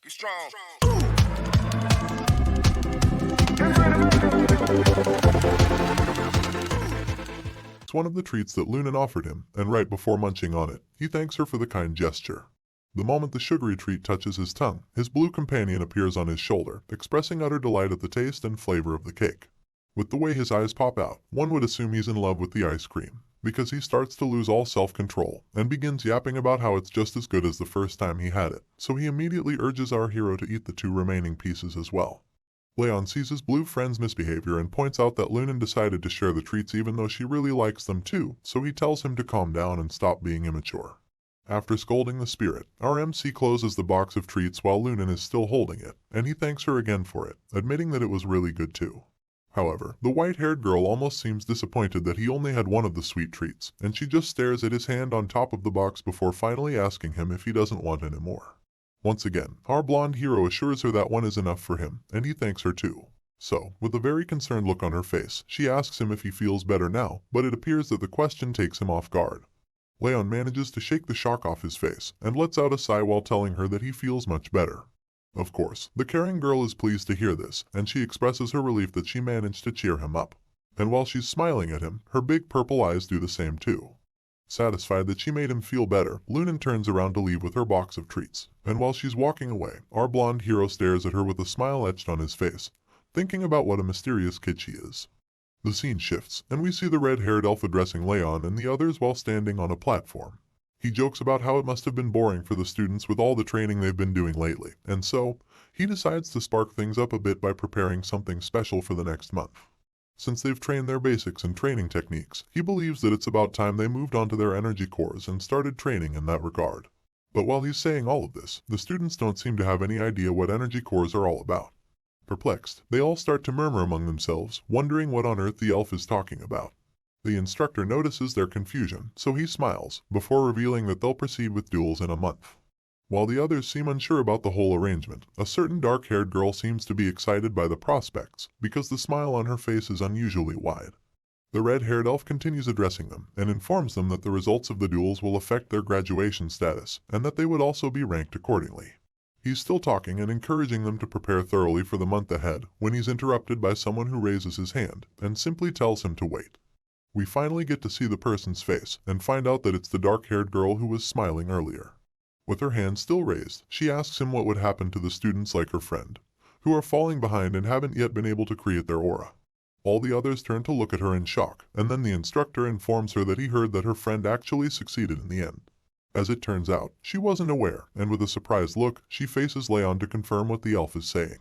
Be strong. It's one of the treats that Lunan offered him, and right before munching on it, he thanks her for the kind gesture. The moment the sugary treat touches his tongue, his blue companion appears on his shoulder, expressing utter delight at the taste and flavor of the cake. With the way his eyes pop out, one would assume he's in love with the ice cream, because he starts to lose all self-control and begins yapping about how it's just as good as the first time he had it, so he immediately urges our hero to eat the 2 remaining pieces as well. Leon sees his blue friend's misbehavior and points out that Lunan decided to share the treats even though she really likes them too, so he tells him to calm down and stop being immature. After scolding the spirit, our MC closes the box of treats while Lunan is still holding it, and he thanks her again for it, admitting that it was really good too. However, the white-haired girl almost seems disappointed that he only had one of the sweet treats, and she just stares at his hand on top of the box before finally asking him if he doesn't want any more. Once again, our blonde hero assures her that one is enough for him, and he thanks her too. So, with a very concerned look on her face, she asks him if he feels better now, but it appears that the question takes him off guard. Leon manages to shake the shock off his face, and lets out a sigh while telling her that he feels much better. Of course, the caring girl is pleased to hear this, and she expresses her relief that she managed to cheer him up. And while she's smiling at him, her big purple eyes do the same too. Satisfied that she made him feel better, Lunan turns around to leave with her box of treats, and while she's walking away, our blonde hero stares at her with a smile etched on his face, thinking about what a mysterious kid she is. The scene shifts, and we see the red-haired elf addressing Leon and the others while standing on a platform. He jokes about how it must have been boring for the students with all the training they've been doing lately, and so, he decides to spark things up a bit by preparing something special for the next month. Since they've trained their basics and training techniques, he believes that it's about time they moved on to their energy cores and started training in that regard. But while he's saying all of this, the students don't seem to have any idea what energy cores are all about. Perplexed, they all start to murmur among themselves, wondering what on earth the elf is talking about. The instructor notices their confusion, so he smiles, before revealing that they'll proceed with duels in a month. While the others seem unsure about the whole arrangement, a certain dark-haired girl seems to be excited by the prospects, because the smile on her face is unusually wide. The red-haired elf continues addressing them, and informs them that the results of the duels will affect their graduation status, and that they would also be ranked accordingly. He's still talking and encouraging them to prepare thoroughly for the month ahead, when he's interrupted by someone who raises his hand, and simply tells him to wait. We finally get to see the person's face, and find out that it's the dark-haired girl who was smiling earlier. With her hand still raised, she asks him what would happen to the students like her friend, who are falling behind and haven't yet been able to create their aura. All the others turn to look at her in shock, and then the instructor informs her that he heard that her friend actually succeeded in the end. As it turns out, she wasn't aware, and with a surprised look, she faces Leon to confirm what the elf is saying.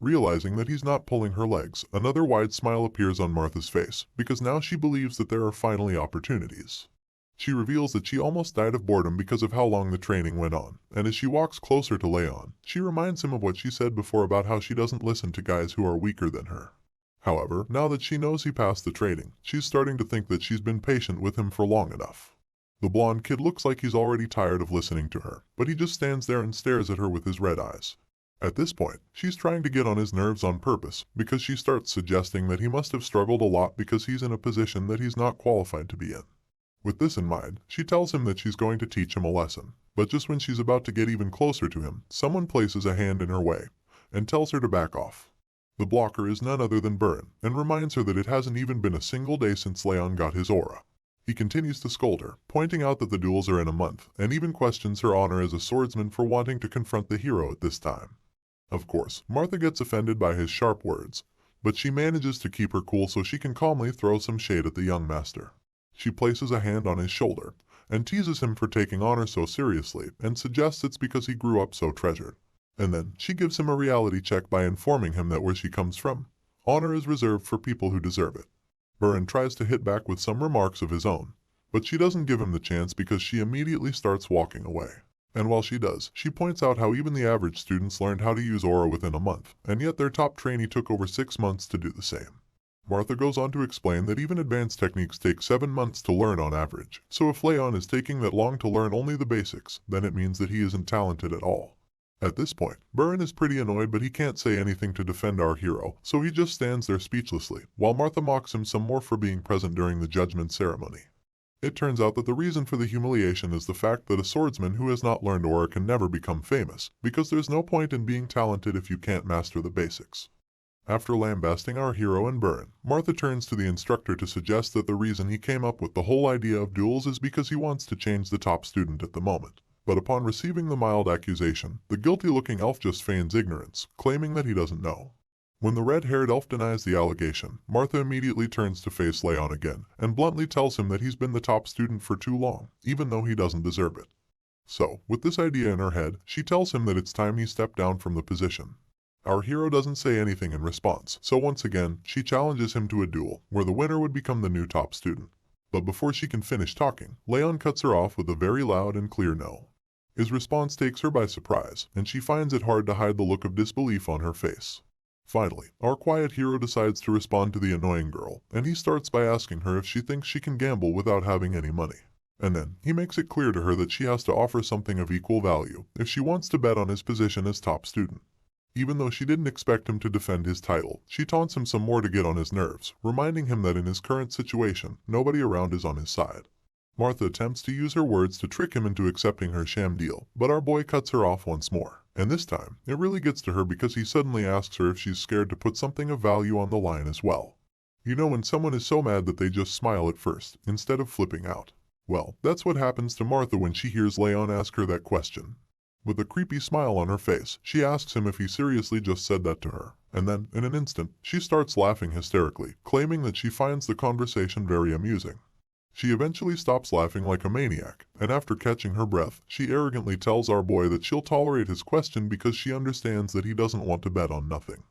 Realizing that he's not pulling her legs, another wide smile appears on Martha's face, because now she believes that there are finally opportunities. She reveals that she almost died of boredom because of how long the training went on, and as she walks closer to Leon, she reminds him of what she said before about how she doesn't listen to guys who are weaker than her. However, now that she knows he passed the training, she's starting to think that she's been patient with him for long enough. The blonde kid looks like he's already tired of listening to her, but he just stands there and stares at her with his red eyes. At this point, she's trying to get on his nerves on purpose, because she starts suggesting that he must have struggled a lot because he's in a position that he's not qualified to be in. With this in mind, she tells him that she's going to teach him a lesson, but just when she's about to get even closer to him, someone places a hand in her way, and tells her to back off. The blocker is none other than Burin, and reminds her that it hasn't even been a single day since Leon got his aura. He continues to scold her, pointing out that the duels are in a month, and even questions her honor as a swordsman for wanting to confront the hero at this time. Of course, Martha gets offended by his sharp words, but she manages to keep her cool so she can calmly throw some shade at the young master. She places a hand on his shoulder, and teases him for taking honor so seriously, and suggests it's because he grew up so treasured. And then, she gives him a reality check by informing him that where she comes from, honor is reserved for people who deserve it. Burin tries to hit back with some remarks of his own, but she doesn't give him the chance because she immediately starts walking away. And while she does, she points out how even the average students learned how to use aura within a month, and yet their top trainee took over 6 months to do the same. Martha goes on to explain that even advanced techniques take 7 months to learn on average, so if Leon is taking that long to learn only the basics, then it means that he isn't talented at all. At this point, Burin is pretty annoyed but he can't say anything to defend our hero, so he just stands there speechlessly, while Martha mocks him some more for being present during the judgment ceremony. It turns out that the reason for the humiliation is the fact that a swordsman who has not learned aura can never become famous, because there's no point in being talented if you can't master the basics. After lambasting our hero and Burren, Martha turns to the instructor to suggest that the reason he came up with the whole idea of duels is because he wants to change the top student at the moment. But upon receiving the mild accusation, the guilty-looking elf just feigns ignorance, claiming that he doesn't know. When the red-haired elf denies the allegation, Martha immediately turns to face Leon again, and bluntly tells him that he's been the top student for too long, even though he doesn't deserve it. So, with this idea in her head, she tells him that it's time he stepped down from the position. Our hero doesn't say anything in response, so once again, she challenges him to a duel, where the winner would become the new top student. But before she can finish talking, Leon cuts her off with a very loud and clear no. His response takes her by surprise, and she finds it hard to hide the look of disbelief on her face. Finally, our quiet hero decides to respond to the annoying girl, and he starts by asking her if she thinks she can gamble without having any money. And then, he makes it clear to her that she has to offer something of equal value if she wants to bet on his position as top student. Even though she didn't expect him to defend his title, she taunts him some more to get on his nerves, reminding him that in his current situation, nobody around is on his side. Martha attempts to use her words to trick him into accepting her sham deal, but our boy cuts her off once more. And this time, it really gets to her because he suddenly asks her if she's scared to put something of value on the line as well. You know when someone is so mad that they just smile at first, instead of flipping out. Well, that's what happens to Martha when she hears Leon ask her that question. With a creepy smile on her face, she asks him if he seriously just said that to her. And then, in an instant, she starts laughing hysterically, claiming that she finds the conversation very amusing. She eventually stops laughing like a maniac, and after catching her breath, she arrogantly tells our boy that she'll tolerate his question because she understands that he doesn't want to bet on nothing.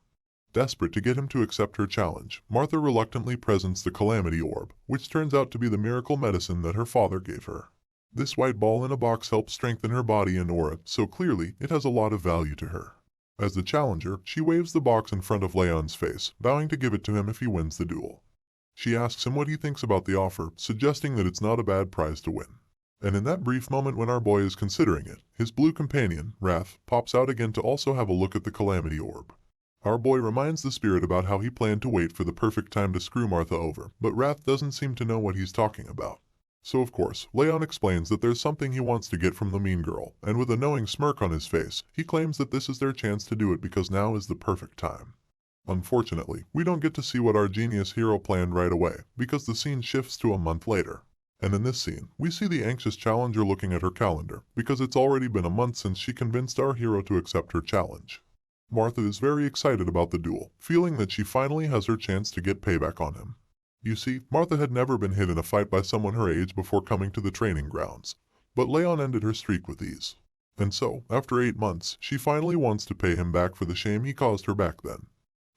Desperate to get him to accept her challenge, Martha reluctantly presents the Calamity Orb, which turns out to be the miracle medicine that her father gave her. This white ball in a box helps strengthen her body and aura, so clearly it has a lot of value to her. As the challenger, she waves the box in front of Leon's face, vowing to give it to him if he wins the duel. She asks him what he thinks about the offer, suggesting that it's not a bad prize to win. And in that brief moment when our boy is considering it, his blue companion, Wrath, pops out again to also have a look at the Calamity Orb. Our boy reminds the spirit about how he planned to wait for the perfect time to screw Martha over, but Wrath doesn't seem to know what he's talking about. So of course, Leon explains that there's something he wants to get from the mean girl, and with a knowing smirk on his face, he claims that this is their chance to do it because now is the perfect time. Unfortunately, we don't get to see what our genius hero planned right away, because the scene shifts to a month later. And in this scene, we see the anxious challenger looking at her calendar, because it's already been a month since she convinced our hero to accept her challenge. Martha is very excited about the duel, feeling that she finally has her chance to get payback on him. You see, Martha had never been hit in a fight by someone her age before coming to the training grounds, but Leon ended her streak with ease. And so, after 8 months, she finally wants to pay him back for the shame he caused her back then.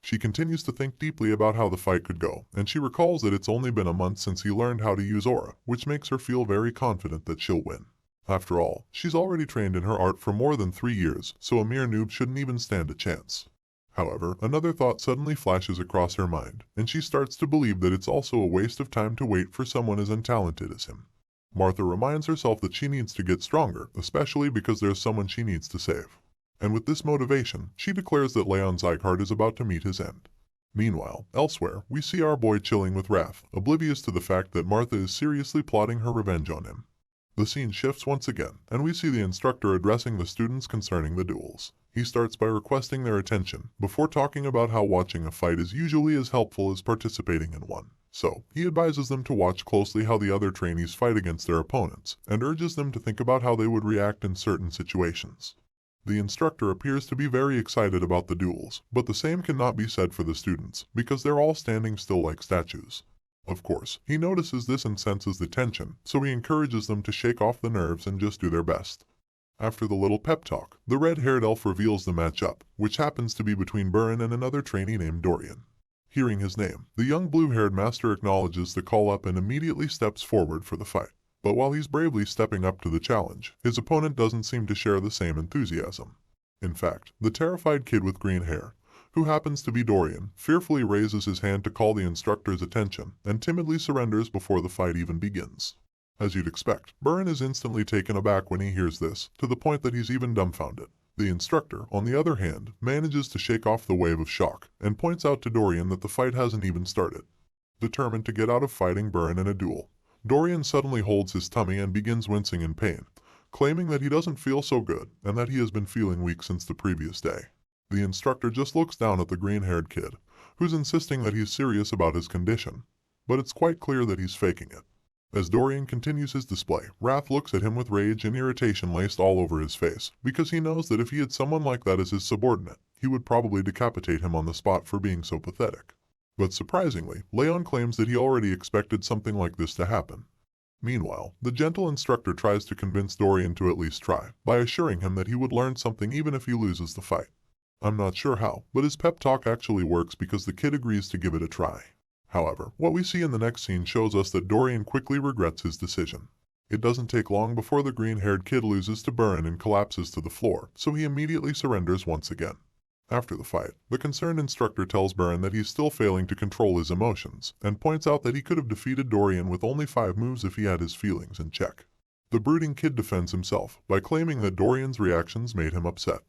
She continues to think deeply about how the fight could go, and she recalls that it's only been a month since he learned how to use aura, which makes her feel very confident that she'll win. After all, she's already trained in her art for more than 3 years, so a mere noob shouldn't even stand a chance. However, another thought suddenly flashes across her mind, and she starts to believe that it's also a waste of time to wait for someone as untalented as him. Martha reminds herself that she needs to get stronger, especially because there's someone she needs to save. And with this motivation, she declares that Leon Zygarde is about to meet his end. Meanwhile, elsewhere, we see our boy chilling with Wrath, oblivious to the fact that Martha is seriously plotting her revenge on him. The scene shifts once again, and we see the instructor addressing the students concerning the duels. He starts by requesting their attention, before talking about how watching a fight is usually as helpful as participating in one. So, he advises them to watch closely how the other trainees fight against their opponents, and urges them to think about how they would react in certain situations. The instructor appears to be very excited about the duels, but the same cannot be said for the students, because they're all standing still like statues. Of course, he notices this and senses the tension, so he encourages them to shake off the nerves and just do their best. After the little pep talk, the red-haired elf reveals the matchup, which happens to be between Burren and another trainee named Dorian. Hearing his name, the young blue-haired master acknowledges the call-up and immediately steps forward for the fight. But while he's bravely stepping up to the challenge, his opponent doesn't seem to share the same enthusiasm. In fact, the terrified kid with green hair, who happens to be Dorian, fearfully raises his hand to call the instructor's attention and timidly surrenders before the fight even begins. As you'd expect, Burren is instantly taken aback when he hears this, to the point that he's even dumbfounded. The instructor, on the other hand, manages to shake off the wave of shock and points out to Dorian that the fight hasn't even started. Determined to get out of fighting Burren in a duel, Dorian suddenly holds his tummy and begins wincing in pain, claiming that he doesn't feel so good and that he has been feeling weak since the previous day. The instructor just looks down at the green-haired kid, who's insisting that he's serious about his condition, but it's quite clear that he's faking it. As Dorian continues his display, Wrath looks at him with rage and irritation laced all over his face, because he knows that if he had someone like that as his subordinate, he would probably decapitate him on the spot for being so pathetic. But surprisingly, Leon claims that he already expected something like this to happen. Meanwhile, the gentle instructor tries to convince Dorian to at least try, by assuring him that he would learn something even if he loses the fight. I'm not sure how, but his pep talk actually works because the kid agrees to give it a try. However, what we see in the next scene shows us that Dorian quickly regrets his decision. It doesn't take long before the green-haired kid loses to Burn and collapses to the floor, so he immediately surrenders once again. After the fight, the concerned instructor tells Burn that he's still failing to control his emotions, and points out that he could have defeated Dorian with only 5 moves if he had his feelings in check. The brooding kid defends himself by claiming that Dorian's reactions made him upset.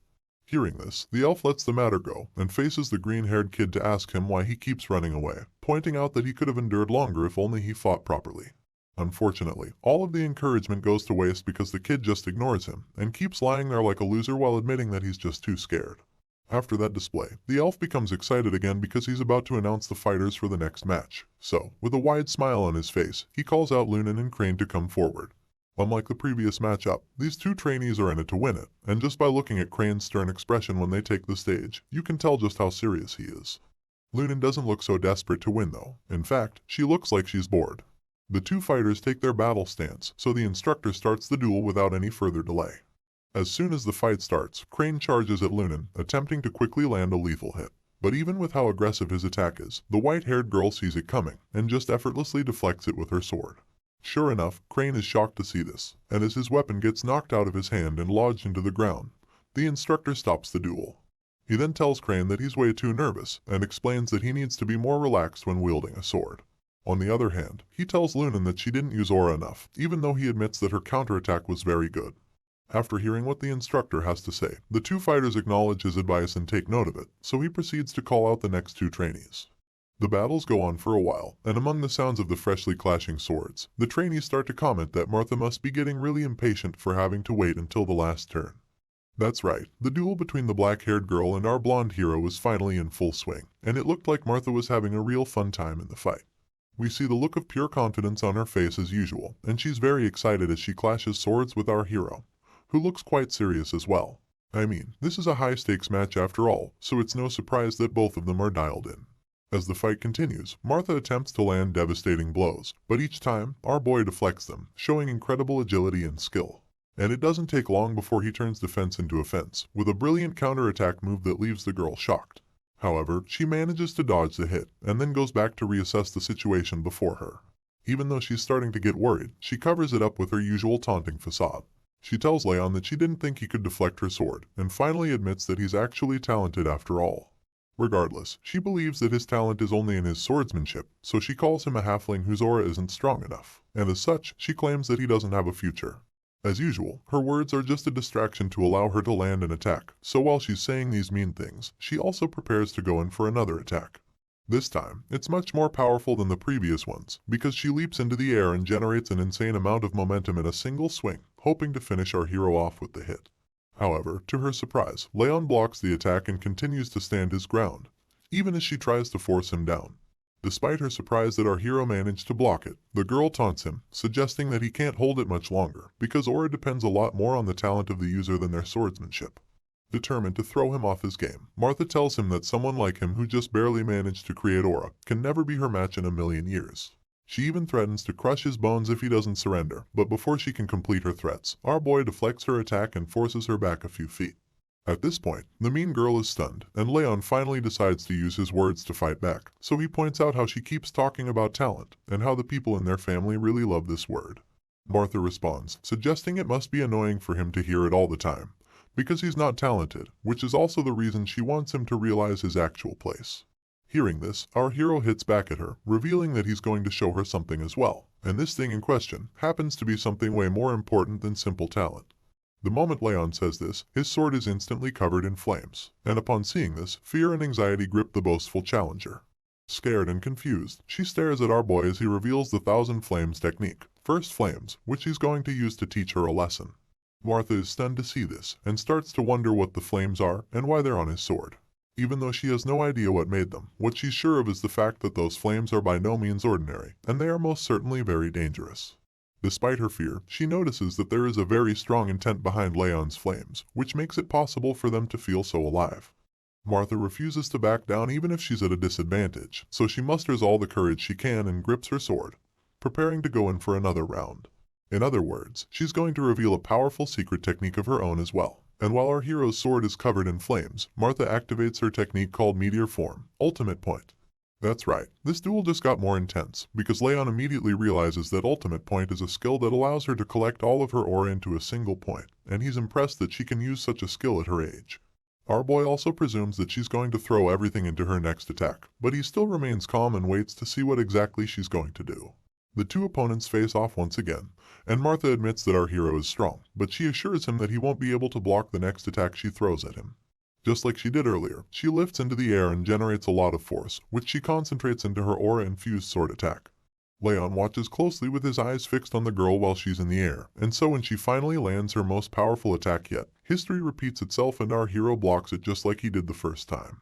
Hearing this, the elf lets the matter go and faces the green-haired kid to ask him why he keeps running away, pointing out that he could have endured longer if only he fought properly. Unfortunately, all of the encouragement goes to waste because the kid just ignores him and keeps lying there like a loser while admitting that he's just too scared. After that display, the elf becomes excited again because he's about to announce the fighters for the next match. So, with a wide smile on his face, he calls out Lunan and Crane to come forward. Unlike the previous matchup, these 2 trainees are in it to win it, and just by looking at Crane's stern expression when they take the stage, you can tell just how serious he is. Lunan doesn't look so desperate to win though. In fact, she looks like she's bored. The 2 fighters take their battle stance, so the instructor starts the duel without any further delay. As soon as the fight starts, Crane charges at Lunan, attempting to quickly land a lethal hit. But even with how aggressive his attack is, the white-haired girl sees it coming, and just effortlessly deflects it with her sword. Sure enough, Crane is shocked to see this, and as his weapon gets knocked out of his hand and lodged into the ground, the instructor stops the duel. He then tells Crane that he's way too nervous, and explains that he needs to be more relaxed when wielding a sword. On the other hand, he tells Lunan that she didn't use aura enough, even though he admits that her counterattack was very good. After hearing what the instructor has to say, the 2 fighters acknowledge his advice and take note of it, so he proceeds to call out the next 2 trainees. The battles go on for a while, and among the sounds of the freshly clashing swords, the trainees start to comment that Martha must be getting really impatient for having to wait until the last turn. That's right, the duel between the black-haired girl and our blonde hero was finally in full swing, and it looked like Martha was having a real fun time in the fight. We see the look of pure confidence on her face as usual, and she's very excited as she clashes swords with our hero, who looks quite serious as well. I mean, this is a high-stakes match after all, so it's no surprise that both of them are dialed in. As the fight continues, Martha attempts to land devastating blows, but each time, our boy deflects them, showing incredible agility and skill. And it doesn't take long before he turns defense into offense, with a brilliant counterattack move that leaves the girl shocked. However, she manages to dodge the hit, and then goes back to reassess the situation before her. Even though she's starting to get worried, she covers it up with her usual taunting facade. She tells Leon that she didn't think he could deflect her sword, and finally admits that he's actually talented after all. Regardless, she believes that his talent is only in his swordsmanship, so she calls him a halfling whose aura isn't strong enough, and as such, she claims that he doesn't have a future. As usual, her words are just a distraction to allow her to land an attack, so while she's saying these mean things, she also prepares to go in for another attack. This time, it's much more powerful than the previous ones, because she leaps into the air and generates an insane amount of momentum in a single swing, hoping to finish our hero off with the hit. However, to her surprise, Leon blocks the attack and continues to stand his ground, even as she tries to force him down. Despite her surprise that our hero managed to block it, the girl taunts him, suggesting that he can't hold it much longer, because aura depends a lot more on the talent of the user than their swordsmanship. Determined to throw him off his game, Martha tells him that someone like him who just barely managed to create aura can never be her match in a million years. She even threatens to crush his bones if he doesn't surrender, but before she can complete her threats, our boy deflects her attack and forces her back a few feet. At this point, the mean girl is stunned, and Leon finally decides to use his words to fight back, so he points out how she keeps talking about talent, and how the people in their family really love this word. Martha responds, suggesting it must be annoying for him to hear it all the time, because he's not talented, which is also the reason she wants him to realize his actual place. Hearing this, our hero hits back at her, revealing that he's going to show her something as well, and this thing in question happens to be something way more important than simple talent. The moment Leon says this, his sword is instantly covered in flames, and upon seeing this, fear and anxiety grip the boastful challenger. Scared and confused, she stares at our boy as he reveals the Thousand Flames technique, First Flames, which he's going to use to teach her a lesson. Martha is stunned to see this, and starts to wonder what the flames are and why they're on his sword. Even though she has no idea what made them, what she's sure of is the fact that those flames are by no means ordinary, and they are most certainly very dangerous. Despite her fear, she notices that there is a very strong intent behind Leon's flames, which makes it possible for them to feel so alive. Martha refuses to back down even if she's at a disadvantage, so she musters all the courage she can and grips her sword, preparing to go in for another round. In other words, she's going to reveal a powerful secret technique of her own as well. And while our hero's sword is covered in flames, Martha activates her technique called Meteor Form, Ultimate Point. That's right, this duel just got more intense, because Leon immediately realizes that Ultimate Point is a skill that allows her to collect all of her aura into a single point, and he's impressed that she can use such a skill at her age. Our boy also presumes that she's going to throw everything into her next attack, but he still remains calm and waits to see what exactly she's going to do. The two opponents face off once again, and Martha admits that our hero is strong, but she assures him that he won't be able to block the next attack she throws at him. Just like she did earlier, she lifts into the air and generates a lot of force, which she concentrates into her aura-infused sword attack. Leon watches closely with his eyes fixed on the girl while she's in the air, and so when she finally lands her most powerful attack yet, history repeats itself and our hero blocks it just like he did the first time.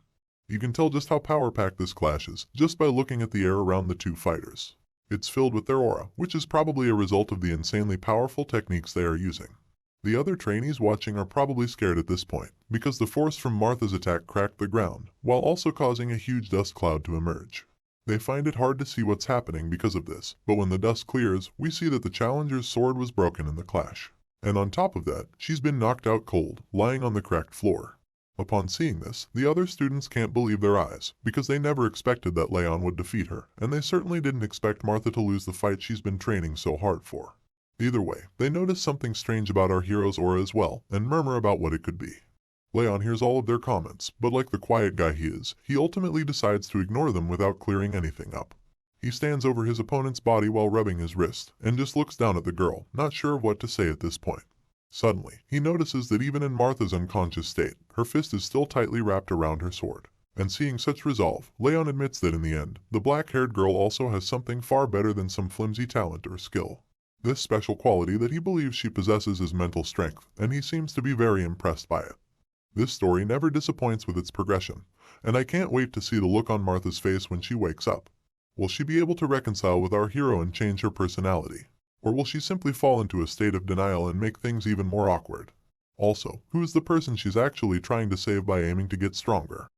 You can tell just how power-packed this clash is, just by looking at the air around the two fighters. It's filled with their aura, which is probably a result of the insanely powerful techniques they are using. The other trainees watching are probably scared at this point, because the force from Martha's attack cracked the ground, while also causing a huge dust cloud to emerge. They find it hard to see what's happening because of this, but when the dust clears, we see that the challenger's sword was broken in the clash. And on top of that, she's been knocked out cold, lying on the cracked floor. Upon seeing this, the other students can't believe their eyes, because they never expected that Leon would defeat her, and they certainly didn't expect Martha to lose the fight she's been training so hard for. Either way, they notice something strange about our hero's aura as well, and murmur about what it could be. Leon hears all of their comments, but like the quiet guy he is, he ultimately decides to ignore them without clearing anything up. He stands over his opponent's body while rubbing his wrist, and just looks down at the girl, not sure of what to say at this point. Suddenly, he notices that even in Martha's unconscious state, her fist is still tightly wrapped around her sword. And seeing such resolve, Leon admits that in the end, the black-haired girl also has something far better than some flimsy talent or skill. This special quality that he believes she possesses is mental strength, and he seems to be very impressed by it. This story never disappoints with its progression, and I can't wait to see the look on Martha's face when she wakes up. Will she be able to reconcile with our hero and change her personality? Or will she simply fall into a state of denial and make things even more awkward? Also, who is the person she's actually trying to save by aiming to get stronger?